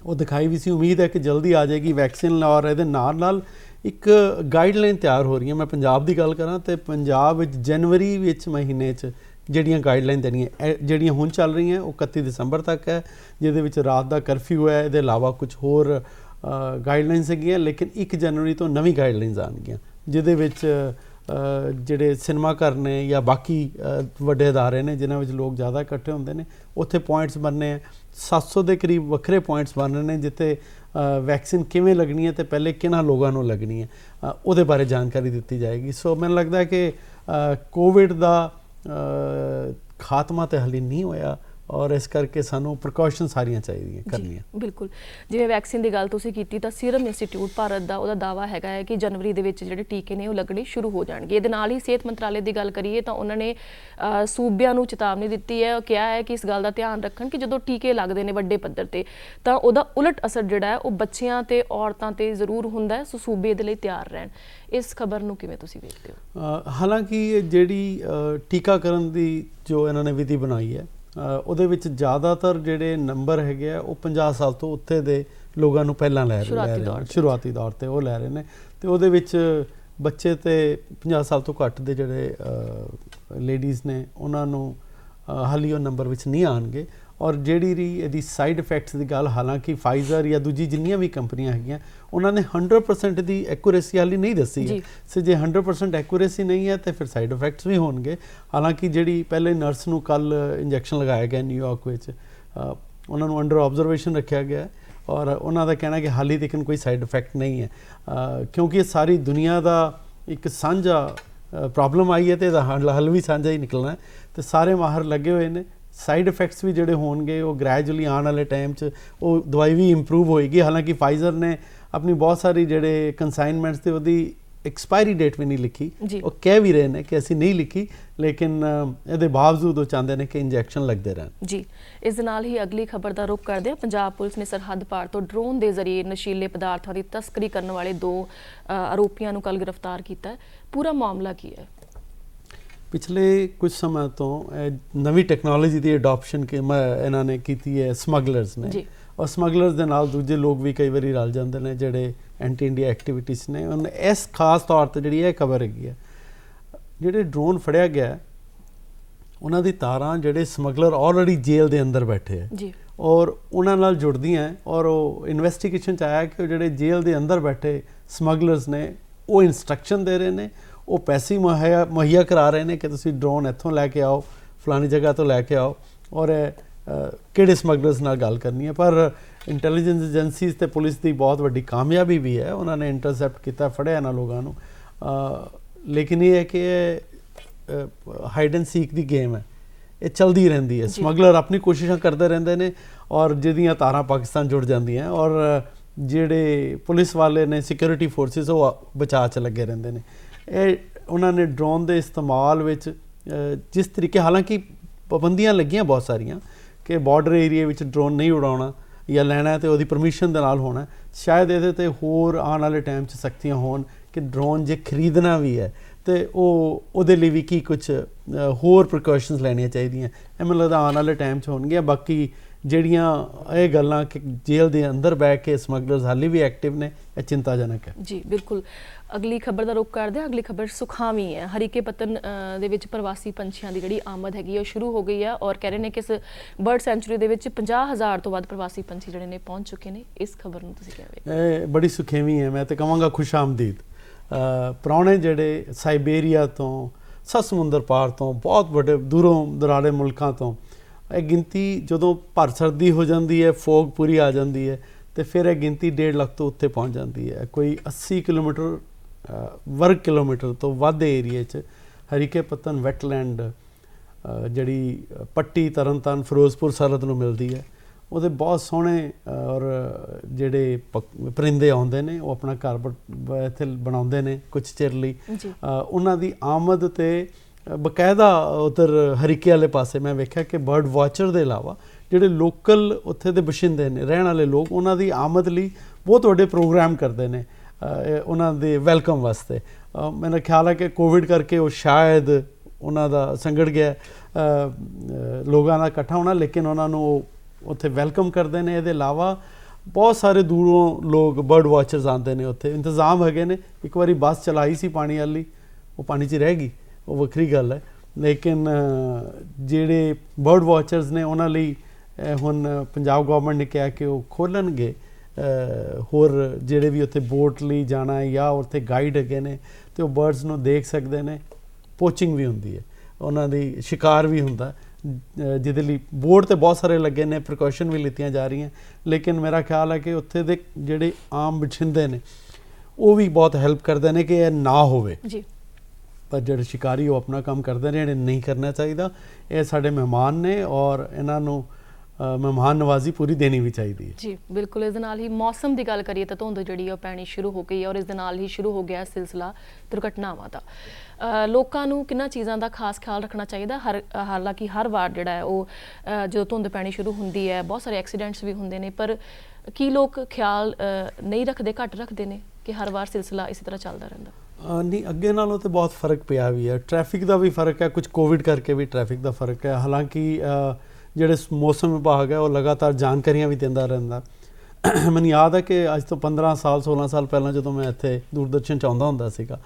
ਉਹ ਦਿਖਾਈ ਵੀ ਸੀ। ਉਮੀਦ ਹੈ ਕਿ ਜਲਦੀ ਆ ਜਾਏਗੀ ਵੈਕਸੀਨ। ਔਰ ਇਹਦੇ ਨਾਲ ਨਾਲ ਇੱਕ ਗਾਈਡਲਾਈਨ ਤਿਆਰ ਹੋ ਰਹੀ ਹੈ। ਮੈਂ ਪੰਜਾਬ ਦੀ ਗੱਲ ਕਰਾਂ ਤਾਂ ਪੰਜਾਬ ਵਿੱਚ ਜਨਵਰੀ ਵਿੱਚ ਮਹੀਨੇ 'ਚ ਜਿਹੜੀਆਂ ਗਾਈਡਲਾਈਨ ਦੇਣੀਆਂ, ਜਿਹੜੀਆਂ ਹੁਣ ਚੱਲ ਰਹੀਆਂ ਉਹ 31 ਦਸੰਬਰ ਤੱਕ ਹੈ, ਜਿਹਦੇ ਵਿੱਚ ਰਾਤ ਦਾ ਕਰਫਿਊ ਹੈ। ਇਹਦੇ ਇਲਾਵਾ ਕੁਝ ਹੋਰ ਗਾਈਡਲਾਈਨਸ ਹੈਗੀਆਂ, ਲੇਕਿਨ 1 ਜਨਵਰੀ ਤੋਂ ਨਵੀਂ ਗਾਈਡਲਾਈਨਸ ਆਉਣਗੀਆਂ, ਜਿਹਦੇ ਵਿੱਚ ਜਿਹੜੇ ਸਿਨੇਮਾ ਘਰ ਨੇ ਜਾਂ ਬਾਕੀ ਵੱਡੇ ਅਦਾਰੇ ਨੇ ਜਿਨ੍ਹਾਂ ਵਿੱਚ ਲੋਕ ਜ਼ਿਆਦਾ ਇਕੱਠੇ ਹੁੰਦੇ ਨੇ, ਉੱਥੇ ਪੁਆਇੰਟਸ ਬਣਨੇ ਆ। 700 ਦੇ ਕਰੀਬ ਵੱਖਰੇ ਪੁਆਇੰਟਸ ਬਣ ਰਹੇ ਨੇ ਜਿੱਥੇ ਵੈਕਸੀਨ ਕਿਵੇਂ ਲੱਗਣੀ ਹੈ ਅਤੇ ਪਹਿਲੇ ਕਿਹਨਾਂ ਲੋਕਾਂ ਨੂੰ ਲੱਗਣੀ ਹੈ ਉਹਦੇ ਬਾਰੇ ਜਾਣਕਾਰੀ ਦਿੱਤੀ ਜਾਏਗੀ। ਸੋ ਮੈਨੂੰ ਲੱਗਦਾ ਕਿ ਕੋਵਿਡ ਦਾ ਖਾਤਮਾ ਤਾਂ ਹਾਲੇ ਨਹੀਂ ਹੋਇਆ, ਔਰ ਇਸ ਕਰਕੇ ਸਾਨੂੰ ਪ੍ਰੀਕਾਸ਼ਨ ਸਾਰੀਆਂ ਚਾਹੀਦੀਆਂ ਕਰਨੀਆਂ। ਬਿਲਕੁਲ, ਜਿਵੇਂ ਵੈਕਸੀਨ ਦੀ ਗੱਲ ਤੁਸੀਂ ਕੀਤੀ ਤਾਂ ਸੀਰਮ ਇੰਸਟੀਚਿਊਟ ਭਾਰਤ ਦਾ ਉਹਦਾ ਦਾਅਵਾ ਹੈਗਾ ਹੈ ਕਿ ਜਨਵਰੀ ਦੇ ਵਿੱਚ ਜਿਹੜੇ ਟੀਕੇ ਨੇ ਉਹ ਲੱਗਣੇ ਸ਼ੁਰੂ ਹੋ ਜਾਣਗੇ। ਇਹਦੇ ਨਾਲ ਹੀ ਸਿਹਤ ਮੰਤਰਾਲੇ ਦੀ ਗੱਲ ਕਰੀਏ ਤਾਂ ਉਹਨਾਂ ਨੇ ਸੂਬਿਆਂ ਨੂੰ ਚੇਤਾਵਨੀ ਦਿੱਤੀ ਹੈ। ਉਹ ਕਿਹਾ ਹੈ ਕਿ ਇਸ ਗੱਲ ਦਾ ਧਿਆਨ ਰੱਖਣ ਕਿ ਜਦੋਂ ਟੀਕੇ ਲੱਗਦੇ ਨੇ ਵੱਡੇ ਪੱਧਰ 'ਤੇ ਤਾਂ ਉਹਦਾ ਉਲਟ ਅਸਰ ਜਿਹੜਾ ਹੈ ਉਹ ਬੱਚਿਆਂ ਅਤੇ ਔਰਤਾਂ 'ਤੇ ਜ਼ਰੂਰ ਹੁੰਦਾ ਹੈ। ਸੋ ਸੂਬੇ ਦੇ ਲਈ ਤਿਆਰ ਰਹਿਣ। ਇਸ ਖਬਰ ਨੂੰ ਕਿਵੇਂ ਤੁਸੀਂ ਵੇਖਦੇ ਹੋ? ਹਾਲਾਂਕਿ ਜਿਹੜੀ ਟੀਕਾਕਰਨ ਦੀ ਜੋ ਇਹਨਾਂ ਨੇ ਵਿਧੀ ਬਣਾਈ ਹੈ ਉਹਦੇ ਵਿੱਚ ਜ਼ਿਆਦਾਤਰ ਜਿਹੜੇ ਨੰਬਰ ਹੈਗੇ ਆ ਉਹ 50 ਸਾਲ ਤੋਂ ਉੱਤੇ ਦੇ ਲੋਕਾਂ ਨੂੰ ਪਹਿਲਾਂ ਲੈ ਰਹੇ ਨੇ, ਸ਼ੁਰੂਆਤੀ ਦੌਰ 'ਤੇ ਉਹ ਲੈ ਰਹੇ ਨੇ। ਅਤੇ ਉਹਦੇ ਵਿੱਚ ਬੱਚੇ ਅਤੇ 50 ਸਾਲ ਤੋਂ ਘੱਟ ਦੇ ਜਿਹੜੇ ਲੇਡੀਜ਼ ਨੇ ਉਹਨਾਂ ਨੂੰ ਹਾਲੀ ਉਹ ਨੰਬਰ ਵਿੱਚ ਨਹੀਂ ਆਉਣਗੇ। ਔਰ ਜਿਹੜੀ ਇਹਦੀ ਸਾਈਡ ਇਫੈਕਟਸ ਦੀ ਗੱਲ, ਹਾਲਾਂਕਿ ਫਾਈਜ਼ਰ ਜਾਂ ਦੂਜੀ ਜਿੰਨੀਆਂ ਵੀ ਕੰਪਨੀਆਂ ਹੈਗੀਆਂ ਉਹਨਾਂ ਨੇ 100% ਦੀ ਐਕੂਰੇਸੀ ਹਾਲੀ ਨਹੀਂ ਦੱਸੀ ਹੈ। ਸੋ ਜੇ 100% ਐਕੂਰੇਸੀ ਨਹੀਂ ਹੈ ਤਾਂ ਫਿਰ ਸਾਈਡ ਇਫੈਕਟਸ ਵੀ ਹੋਣਗੇ। ਹਾਲਾਂਕਿ ਜਿਹੜੀ ਪਹਿਲੇ ਨਰਸ ਨੂੰ ਕੱਲ੍ਹ ਇੰਜੈਕਸ਼ਨ ਲਗਾਇਆ ਗਿਆ ਨਿਊਯਾਰਕ ਵਿੱਚ, ਉਹਨਾਂ ਨੂੰ ਅੰਡਰ ਆਬਜ਼ਰਵੇਸ਼ਨ ਰੱਖਿਆ ਗਿਆ ਔਰ ਉਹਨਾਂ ਦਾ ਕਹਿਣਾ ਕਿ ਹਾਲੀ ਤੱਕ ਕੋਈ ਸਾਈਡ ਇਫੈਕਟ ਨਹੀਂ ਹੈ, ਕਿਉਂਕਿ ਇਹ ਸਾਰੀ ਦੁਨੀਆ ਦਾ ਇੱਕ ਸਾਂਝਾ ਪ੍ਰੋਬਲਮ ਆਈ ਹੈ ਅਤੇ ਇਹਦਾ ਹੱਲ ਵੀ ਸਾਂਝਾ ਹੀ ਨਿਕਲਣਾ ਹੈ। ਅਤੇ ਸਾਰੇ ਮਾਹਰ ਲੱਗੇ ਹੋਏ ਨੇ। ਸਾਈਡ ਇਫੈਕਟਸ ਵੀ ਜਿਹੜੇ ਹੋਣਗੇ ਉਹ ਗ੍ਰੈਜੂਅਲੀ ਆਉਣ ਵਾਲੇ ਟਾਈਮ 'ਚ ਉਹ ਦਵਾਈ ਵੀ ਇੰਪਰੂਵ ਹੋਏਗੀ। ਹਾਲਾਂਕਿ ਫਾਈਜ਼ਰ ਨੇ ਆਪਣੀ ਬਹੁਤ ਸਾਰੀ ਜਿਹੜੇ ਕੰਸਾਈਨਮੈਂਟਸ 'ਤੇ ਉਹਦੀ ਐਕਸਪਾਇਰੀ ਡੇਟ ਵੀ ਨਹੀਂ ਲਿਖੀ। ਉਹ ਕਹਿ ਵੀ ਰਹੇ ਨੇ ਕਿ ਅਸੀਂ ਨਹੀਂ ਲਿਖੀ, ਲੇਕਿਨ ਇਹਦੇ ਬਾਵਜੂਦ ਉਹ ਚਾਹੁੰਦੇ ਨੇ ਕਿ ਇੰਜੈਕਸ਼ਨ ਲੱਗਦੇ ਰਹਿਣ। ਜੀ, ਇਸ ਦੇ ਨਾਲ ਹੀ ਅਗਲੀ ਖਬਰ ਦਾ ਰੁਖ ਕਰਦੇ ਹਾਂ। ਪੰਜਾਬ ਪੁਲਿਸ ਨੇ ਸਰਹੱਦ ਪਾਰ ਤੋਂ ਡਰੋਨ ਦੇ ਜ਼ਰੀਏ ਨਸ਼ੀਲੇ ਪਦਾਰਥਾਂ ਦੀ ਤਸਕਰੀ ਕਰਨ ਵਾਲੇ 2 ਆਰੋਪੀਆਂ ਨੂੰ ਕੱਲ੍ਹ ਗ੍ਰਿਫਤਾਰ ਕੀਤਾ ਹੈ। ਪੂਰਾ ਮਾਮਲਾ ਕੀ ਹੈ? ਪਿਛਲੇ ਕੁਝ ਸਮਾਂ ਤੋਂ ਨਵੀਂ ਟੈਕਨੋਲੋਜੀ ਦੀ ਅਡੋਪਸ਼ਨ ਇਹਨਾਂ ਨੇ ਕੀਤੀ ਹੈ ਸਮਗਲਰਸ ਨੇ, ਔਰ ਸਮਗਲਰਸ ਦੇ ਨਾਲ ਦੂਜੇ ਲੋਕ ਵੀ ਕਈ ਵਾਰੀ ਰਲ ਜਾਂਦੇ ਨੇ ਜਿਹੜੇ ਐਂਟੀ ਇੰਡੀਆ ਐਕਟੀਵਿਟੀਜ਼ ਨੇ। ਉਹਨੇ ਇਸ ਖਾਸ ਤੌਰ 'ਤੇ ਜਿਹੜੀ ਇਹ ਖਬਰ ਹੈਗੀ ਹੈ, ਜਿਹੜੇ ਡਰੋਨ ਫੜਿਆ ਗਿਆ ਉਹਨਾਂ ਦੀ ਤਾਰਾਂ ਜਿਹੜੇ ਸਮਗਲਰ ਆਲਰੇਡੀ ਜੇਲ੍ਹ ਦੇ ਅੰਦਰ ਬੈਠੇ ਹੈ ਔਰ ਉਹਨਾਂ ਨਾਲ ਜੁੜਦੀਆਂ। ਔਰ ਉਹ ਇਨਵੈਸਟੀਗੇਸ਼ਨ 'ਚ ਆਇਆ ਕਿ ਉਹ ਜਿਹੜੇ ਜੇਲ੍ਹ ਦੇ ਅੰਦਰ ਬੈਠੇ ਸਮਗਲਰਸ ਨੇ ਉਹ ਇੰਸਟਰਕਸ਼ਨ ਦੇ ਰਹੇ ਨੇ, ਉਹ ਪੈਸੇ ਮੁਹੱਈਆ ਕਰਾ ਰਹੇ ਨੇ ਕਿ ਤੁਸੀਂ ਡਰੋਨ ਇੱਥੋਂ ਲੈ ਕੇ ਆਓ, ਫਲਾਣੀ ਜਗ੍ਹਾ ਤੋਂ ਲੈ ਕੇ ਆਓ, ਔਰ ਕਿਹੜੇ ਸਮਗਲਰਸ ਨਾਲ ਗੱਲ ਕਰਨੀ ਹੈ। ਪਰ ਇੰਟੈਲੀਜੈਂਸ ਏਜੰਸੀਜ਼ ਅਤੇ ਪੁਲਿਸ ਦੀ ਬਹੁਤ ਵੱਡੀ ਕਾਮਯਾਬੀ ਵੀ ਹੈ, ਉਹਨਾਂ ਨੇ ਇੰਟਰਸੈਪਟ ਕੀਤਾ, ਫੜਿਆ ਇਹਨਾਂ ਲੋਕਾਂ ਨੂੰ। ਲੇਕਿਨ ਇਹ ਹੈ ਕਿ hide and seek the game ਹੈ, ਇਹ ਚਲਦੀ ਰਹਿੰਦੀ ਹੈ। ਸਮਗਲਰ ਆਪਣੀ ਕੋਸ਼ਿਸ਼ਾਂ ਕਰਦੇ ਰਹਿੰਦੇ ਨੇ ਔਰ ਜਿਹਦੀਆਂ ਤਾਰਾਂ ਪਾਕਿਸਤਾਨ ਜੁੜ ਜਾਂਦੀਆਂ, ਔਰ ਜਿਹੜੇ ਪੁਲਿਸ ਵਾਲੇ ਨੇ, ਸਿਕਿਉਰਿਟੀ ਫੋਰਸਿਸ, ਉਹ ਬਚਾਅ 'ਚ ਲੱਗੇ ਰਹਿੰਦੇ ਨੇ। ਇਹ ਉਹਨਾਂ ਨੇ ਡਰੋਨ ਦੇ ਇਸਤੇਮਾਲ ਵਿੱਚ ਜਿਸ ਤਰੀਕੇ, ਹਾਲਾਂਕਿ ਪਾਬੰਦੀਆਂ ਲੱਗੀਆਂ ਬਹੁਤ ਸਾਰੀਆਂ ਕਿ ਬਾਰਡਰ ਏਰੀਏ ਵਿੱਚ ਡਰੋਨ ਨਹੀਂ ਉਡਾਉਣਾ ਜਾਂ ਲੈਣਾ ਅਤੇ ਉਹਦੀ ਪਰਮਿਸ਼ਨ ਦੇ ਨਾਲ ਹੋਣਾ। ਸ਼ਾਇਦ ਇਹਦੇ 'ਤੇ ਹੋਰ ਆਉਣ ਵਾਲੇ ਟਾਈਮ 'ਚ ਸਖਤੀਆਂ ਹੋਣ ਕਿ ਡਰੋਨ ਜੇ ਖਰੀਦਣਾ ਵੀ ਹੈ ਤੇ ਉਹਦੇ ਲਈ ਵੀ ਕੀ ਕੁਝ ਹੋਰ ਪ੍ਰੀਕਾਸ਼ਨਸ ਲੈਣੀਆਂ ਚਾਹੀਦੀਆਂ, ਇਹ ਮੈਨੂੰ ਲੱਗਦਾ ਆਉਣ ਵਾਲੇ ਟਾਈਮ 'ਚ ਹੋਣਗੀਆਂ। ਬਾਕੀ ਜਿਹੜੀਆਂ ਇਹ ਗੱਲਾਂ ਕਿ ਜੇਲ੍ਹ ਦੇ ਅੰਦਰ ਬਹਿ ਕੇ ਸਮਗਲਰਸ ਹਾਲੇ ਵੀ ਐਕਟਿਵ ਨੇ, ਇਹ ਚਿੰਤਾਜਨਕ ਹੈ। ਜੀ ਬਿਲਕੁਲ। ਅਗਲੀ ਖਬਰ ਦਾ ਰੁਖ ਕਰਦੇ ਹਾਂ। ਅਗਲੀ ਖਬਰ ਸੁਖਾਵੀਂ ਹੈ। ਹਰੀਕੇ ਪੱਤਨ ਦੇ ਵਿੱਚ ਪ੍ਰਵਾਸੀ ਪੰਛੀਆਂ ਦੀ ਜਿਹੜੀ ਆਮਦ ਹੈਗੀ ਉਹ ਸ਼ੁਰੂ ਹੋ ਗਈ ਹੈ ਔਰ ਕਹਿ ਰਹੇ ਨੇ ਕਿ ਇਸ ਬਰਡ ਸੈਂਚੁਰੀ ਦੇ ਵਿੱਚ 50,000 ਤੋਂ ਵੱਧ ਪ੍ਰਵਾਸੀ ਪੰਛੀ ਜਿਹੜੇ ਨੇ ਪਹੁੰਚ ਚੁੱਕੇ ਨੇ। ਇਸ ਖਬਰ ਨੂੰ ਤੁਸੀਂ ਕਿਵੇਂ? ਇਹ ਬੜੀ ਸੁਖੇਵੀਂ ਹੈ, ਮੈਂ ਤਾਂ ਕਹਾਂਗਾ ਖੁਸ਼ ਆਮਦੀਦ। ਪ੍ਰਾਹੁਣੇ ਜਿਹੜੇ ਸਾਈਬੇਰੀਆ ਤੋਂ, ਸੱਤ ਸਮੁੰਦਰ ਪਾਰ ਤੋਂ, ਬਹੁਤ ਵੱਡੇ ਦੂਰੋਂ ਦੁਰਾਡੇ ਮੁਲਕਾਂ ਤੋਂ, ਇਹ ਗਿਣਤੀ ਜਦੋਂ ਭਰ ਸਰਦੀ ਹੋ ਜਾਂਦੀ ਹੈ, ਫੋਗ ਪੂਰੀ ਆ ਜਾਂਦੀ ਹੈ, ਤੇ ਫਿਰ ਇਹ ਗਿਣਤੀ 1.5 ਲੱਖ ਤੋਂ ਉੱਤੇ ਪਹੁੰਚ ਜਾਂਦੀ ਹੈ। ਕੋਈ 80 ਕਿਲੋਮੀਟਰ ਵਰਗ ਕਿਲੋਮੀਟਰ ਤੋਂ ਵੱਧ ਏਰੀਏ 'ਚ ਹਰੀਕੇ ਪੱਤਨ ਵੈਟਲੈਂਡ ਜਿਹੜੀ ਪੱਟੀ ਤਰਨਤਾਰਨ ਫਿਰੋਜ਼ਪੁਰ ਸਰਹੱਦ ਨੂੰ ਮਿਲਦੀ ਹੈ, ਉਹਦੇ ਬਹੁਤ ਸੋਹਣੇ ਔਰ ਜਿਹੜੇ ਪਰਿੰਦੇ ਆਉਂਦੇ ਨੇ, ਉਹ ਆਪਣਾ ਘਰ ਇੱਥੇ ਬਣਾਉਂਦੇ ਨੇ ਕੁਝ ਚਿਰ ਲਈ। ਉਹਨਾਂ ਦੀ ਆਮਦ ਤੇ ਬਕਾਇਦਾ ਉੱਧਰ ਹਰੀਕੇ ਵਾਲੇ ਪਾਸੇ ਮੈਂ ਵੇਖਿਆ ਕਿ ਬਰਡ ਵਾਚਰ ਦੇ ਇਲਾਵਾ ਜਿਹੜੇ ਲੋਕਲ ਉੱਥੇ ਦੇ ਬਸ਼ਿੰਦੇ ਨੇ, ਰਹਿਣ ਵਾਲੇ ਲੋਕ, ਉਹਨਾਂ ਦੀ ਆਮਦ ਲਈ ਬਹੁਤ ਵੱਡੇ ਪ੍ਰੋਗਰਾਮ ਕਰਦੇ ਨੇ ਉਹਨਾਂ ਦੇ ਵੈਲਕਮ ਵਾਸਤੇ। ਮੇਰਾ ਖਿਆਲ ਹੈ ਕਿ ਕੋਵਿਡ ਕਰਕੇ ਉਹ ਸ਼ਾਇਦ ਉਹਨਾਂ ਦਾ ਸੰਗੜ ਗਿਆ ਲੋਕਾਂ ਦਾ ਇਕੱਠਾ ਹੋਣਾ, ਲੇਕਿਨ ਉਹਨਾਂ ਨੂੰ ਉੱਥੇ ਵੈਲਕਮ ਕਰਦੇ ਨੇ। ਇਹਦੇ ਇਲਾਵਾ ਬਹੁਤ ਸਾਰੇ ਦੂਰੋਂ ਲੋਕ ਬਰਡ ਵਾਚਰਸ ਆਉਂਦੇ ਨੇ, ਉੱਥੇ ਇੰਤਜ਼ਾਮ ਹੈਗੇ ਨੇ। ਇੱਕ ਵਾਰੀ ਬੱਸ ਚਲਾਈ ਸੀ ਪਾਣੀ ਵਾਲੀ, ਉਹ ਪਾਣੀ 'ਚ ਰਹਿ ਗਈ, ਉਹ ਵੱਖਰੀ ਗੱਲ ਹੈ, ਲੇਕਿਨ ਜਿਹੜੇ ਬਰਡ ਵਾਚਰਸ ਨੇ ਉਹਨਾਂ ਲਈ ਹੁਣ ਪੰਜਾਬ ਗੌਰਮੈਂਟ ਨੇ ਕਿਹਾ ਕਿ ਉਹ ਖੋਲ੍ਹਣਗੇ ਹੋਰ ਜਿਹੜੇ ਵੀ ਉੱਥੇ ਬੋਟ ਲਈ ਜਾਣਾ ਹੈ ਜਾਂ ਉੱਥੇ ਗਾਈਡ ਹੈਗੇ ਨੇ, ਤੇ ਉਹ ਬਰਡਸ ਨੂੰ ਦੇਖ ਸਕਦੇ ਨੇ। ਪੋਚਿੰਗ ਵੀ ਹੁੰਦੀ ਹੈ, ਉਹਨਾਂ ਦੀ ਸ਼ਿਕਾਰ ਵੀ ਹੁੰਦਾ, ਜਿਹਦੇ ਲਈ ਬੋਰਡ ਤੇ ਬਹੁਤ ਸਾਰੇ ਲੱਗੇ ਨੇ, ਪ੍ਰੀਕਾਸ਼ਨ ਵੀ ਲਿੱਤੀਆਂ ਜਾ ਰਹੀਆਂ। ਲੇਕਿਨ ਮੇਰਾ ਖਿਆਲ ਹੈ ਕਿ ਉੱਥੇ ਦੇ ਜਿਹੜੇ ਆਮ ਬਛਿੰਦੇ ਨੇ ਉਹ ਵੀ ਬਹੁਤ ਹੈਲਪ ਕਰਦੇ ਨੇ ਕਿ ਇਹ ਨਾ ਹੋਵੇ ਜੀ। ਪਰ ਜਿਹੜੇ ਸ਼ਿਕਾਰੀ ਉਹ ਆਪਣਾ ਕੰਮ ਕਰਦੇ ਨੇ, ਜਿਹੜੇ ਨਹੀਂ ਕਰਨਾ ਚਾਹੀਦਾ। ਇਹ ਸਾਡੇ ਮਹਿਮਾਨ ਨੇ ਔਰ ਇਹਨਾਂ ਨੂੰ ਮਹਿਮਾਨ ਨਵਾਜ਼ੀ ਪੂਰੀ ਦੇਣੀ ਵੀ ਚਾਹੀਦੀ ਹੈ ਜੀ। ਬਿਲਕੁਲ। ਇਸ ਦੇ ਨਾਲ ਹੀ ਮੌਸਮ ਦੀ ਗੱਲ ਕਰੀਏ ਤਾਂ ਧੁੰਦ ਜਿਹੜੀ ਉਹ ਪੈਣੀ ਸ਼ੁਰੂ ਹੋ ਗਈ ਹੈ ਔਰ ਇਸ ਦੇ ਨਾਲ ਹੀ ਸ਼ੁਰੂ ਹੋ ਗਿਆ ਸਿਲਸਿਲਾ ਦੁਰਘਟਨਾਵਾਂ ਦਾ। ਲੋਕਾਂ ਨੂੰ ਕਿੰਨਾਂ ਚੀਜ਼ਾਂ ਦਾ ਖਾਸ ਖਿਆਲ ਰੱਖਣਾ ਚਾਹੀਦਾ? ਹਾਲਾਂਕਿ ਹਰ ਵਾਰ ਜਿਹੜਾ ਹੈ ਉਹ ਜਦੋਂ ਧੁੰਦ ਪੈਣੀ ਸ਼ੁਰੂ ਹੁੰਦੀ ਹੈ ਬਹੁਤ ਸਾਰੇ ਐਕਸੀਡੈਂਟਸ ਵੀ ਹੁੰਦੇ ਨੇ, ਪਰ ਕੀ ਲੋਕ ਖਿਆਲ ਨਹੀਂ ਰੱਖਦੇ, ਘੱਟ ਰੱਖਦੇ ਨੇ ਕਿ ਹਰ ਵਾਰ ਸਿਲਸਿਲਾ ਇਸੇ ਤਰ੍ਹਾਂ ਚੱਲਦਾ ਰਹਿੰਦਾ? ਨਹੀਂ, ਅੱਗੇ ਨਾਲੋਂ ਤਾਂ ਬਹੁਤ ਫ਼ਰਕ ਪਿਆ ਵੀ ਹੈ। ਟ੍ਰੈਫਿਕ ਦਾ ਵੀ ਫ਼ਰਕ ਹੈ, ਕੁਝ ਕੋਵਿਡ ਕਰਕੇ ਵੀ ਟ੍ਰੈਫਿਕ ਦਾ ਫ਼ਰਕ ਹੈ। ਹਾਲਾਂਕਿ ਜਿਹੜੇ ਮੌਸਮ ਵਿਭਾਗ ਹੈ ਉਹ ਲਗਾਤਾਰ ਜਾਣਕਾਰੀਆਂ ਵੀ ਦਿੰਦਾ ਰਹਿੰਦਾ। ਮੈਨੂੰ ਯਾਦ ਹੈ ਕਿ ਅੱਜ ਤੋਂ 15 ਸਾਲ 16 ਸਾਲ ਪਹਿਲਾਂ ਜਦੋਂ ਮੈਂ ਇੱਥੇ ਦੂਰਦਰਸ਼ਨ 'ਚ ਆਉਂਦਾ ਹੁੰਦਾ ਸੀਗਾ,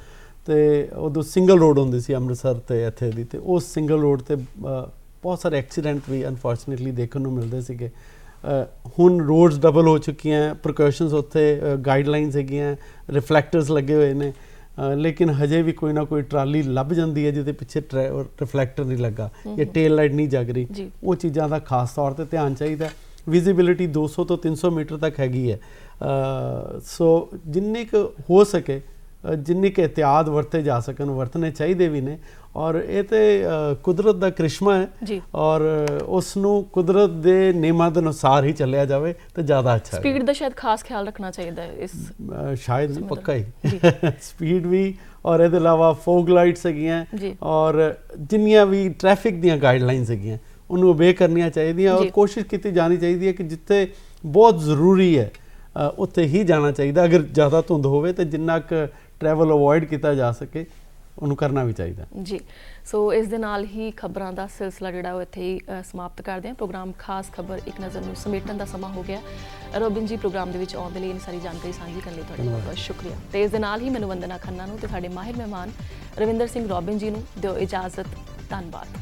ਤੇ ਉਦੋਂ ਸਿੰਗਲ ਰੋਡ ਹੁੰਦੀ ਸੀ ਅੰਮ੍ਰਿਤਸਰ ਤੇ ਇੱਥੇ ਦੀ, ਤੇ ਉਸ ਸਿੰਗਲ ਰੋਡ ਤੇ ਬਹੁਤ ਸਾਰੇ ਐਕਸੀਡੈਂਟ ਵੀ ਅਨਫੋਰਚੂਨੇਟਲੀ ਦੇਖਣ ਨੂੰ ਮਿਲਦੇ ਸੀਗੇ। ਹੁਣ ਰੋਡਸ ਡਬਲ ਹੋ ਚੁੱਕੀਆਂ, ਪ੍ਰੀਕਾਸ਼ਨਸ ਉੱਥੇ ਗਾਈਡਲਾਈਨਸ ਹੈਗੀਆਂ, ਰਿਫਲੈਕਟਰਸ ਲੱਗੇ ਹੋਏ ਨੇ, ਲੇਕਿਨ ਹਜੇ ਵੀ ਕੋਈ ਨਾ ਕੋਈ ਟਰਾਲੀ ਲੱਭ ਜਾਂਦੀ ਹੈ ਜਿਹਦੇ ਪਿੱਛੇ ਰਿਫਲੈਕਟਰ ਨਹੀਂ ਲੱਗਾ ਜਾਂ ਟੇਲ ਲਾਈਟ ਨਹੀਂ ਜਗ ਰਹੀ। ਉਹ ਚੀਜ਼ਾਂ ਦਾ ਖਾਸ ਤੌਰ ਤੇ ਧਿਆਨ ਚਾਹੀਦਾ। ਵਿਜ਼ਿਬਿਲਿਟੀ 200 ਤੋਂ 300 ਮੀਟਰ ਤੱਕ ਹੈਗੀ ਹੈ, ਸੋ ਜਿੰਨੀ ਕੁ ਹੋ ਸਕੇ, ਜਿੰਨੀ ਕੁ ਇਹਤਿਆਤ ਵਰਤੇ ਜਾ ਸਕਣ ਵਰਤਣੇ ਚਾਹੀਦੇ ਵੀ ਨੇ। ਔਰ ਇਹ ਤੇ ਕੁਦਰਤ ਦਾ ਕ੍ਰਿਸ਼ਮਾ ਹੈ ਔਰ ਉਸ ਨੂੰ ਕੁਦਰਤ ਦੇ ਨਿਯਮਾਂ ਦੇ ਅਨੁਸਾਰ ਹੀ ਚੱਲਿਆ ਜਾਵੇ ਤਾਂ ਜ਼ਿਆਦਾ ਅੱਛਾ ਹੈ। ਸਪੀਡ ਦਾ ਸ਼ਾਇਦ ਖਾਸ ਖਿਆਲ ਰੱਖਣਾ ਚਾਹੀਦਾ ਹੈ ਇਸ ਸ਼ਾਇਦ ਪੱਕਾ ਹੀ ਸਪੀਡ ਵੀ, ਔਰ ਇਹਦੇ ਇਲਾਵਾ ਫੋਗ ਲਾਈਟਸ ਹੈਗੀਆਂ ਔਰ ਜਿੰਨੀਆਂ ਵੀ ਟ੍ਰੈਫਿਕ ਦੀਆਂ ਗਾਈਡਲਾਈਨਸ ਹੈਗੀਆਂ ਉਹਨੂੰ ਓਬੇ ਕਰਨੀਆਂ ਚਾਹੀਦੀਆਂ ਔਰ ਕੋਸ਼ਿਸ਼ ਕੀਤੀ ਜਾਣੀ ਚਾਹੀਦੀ ਹੈ ਕਿ ਜਿੱਥੇ ਬਹੁਤ ਜ਼ਰੂਰੀ ਹੈ ਉੱਥੇ ਹੀ ਜਾਣਾ ਚਾਹੀਦਾ। ਅਗਰ ਜ਼ਿਆਦਾ ਧੁੰਦ ਹੋਵੇ ਤਾਂ ਜਿੰਨਾ ਕੁ ਟਰੈਵਲ ਅਵੋਇਡ ਕੀਤਾ ਜਾ ਸਕੇ ਉਹਨੂੰ ਕਰਨਾ ਵੀ ਚਾਹੀਦਾ ਜੀ। ਸੋ ਇਸ ਦੇ ਨਾਲ ਹੀ ਖਬਰਾਂ ਦਾ ਸਿਲਸਿਲਾ ਜਿਹੜਾ ਉਹ ਇੱਥੇ ਹੀ ਸਮਾਪਤ ਕਰਦੇ ਹਾਂ। ਪ੍ਰੋਗਰਾਮ ਖਾਸ ਖਬਰ ਇੱਕ ਨਜ਼ਰ ਨੂੰ ਸਮੇਟਣ ਦਾ ਸਮਾਂ ਹੋ ਗਿਆ। ਰੋਬਿਨ ਜੀ ਪ੍ਰੋਗਰਾਮ ਦੇ ਵਿੱਚ ਆਉਣ ਦੇ ਲਈ ਸਾਰੀ ਜਾਣਕਾਰੀ ਸਾਂਝੀ ਕਰਨ ਲਈ ਤੁਹਾਡਾ ਬਹੁਤ ਬਹੁਤ ਸ਼ੁਕਰੀਆ। ਤੇ ਇਸ ਦੇ ਨਾਲ ਹੀ ਮੈਨੂੰ ਵੰਦਨਾ ਖੰਨਾ ਨੂੰ ਤੇ ਸਾਡੇ ਮਾਹਿਰ ਮਹਿਮਾਨ ਰਵਿੰਦਰ ਸਿੰਘ ਰੋਬਿਨ ਜੀ ਨੂੰ ਦਿਓ ਇਜਾਜ਼ਤ। ਧੰਨਵਾਦ।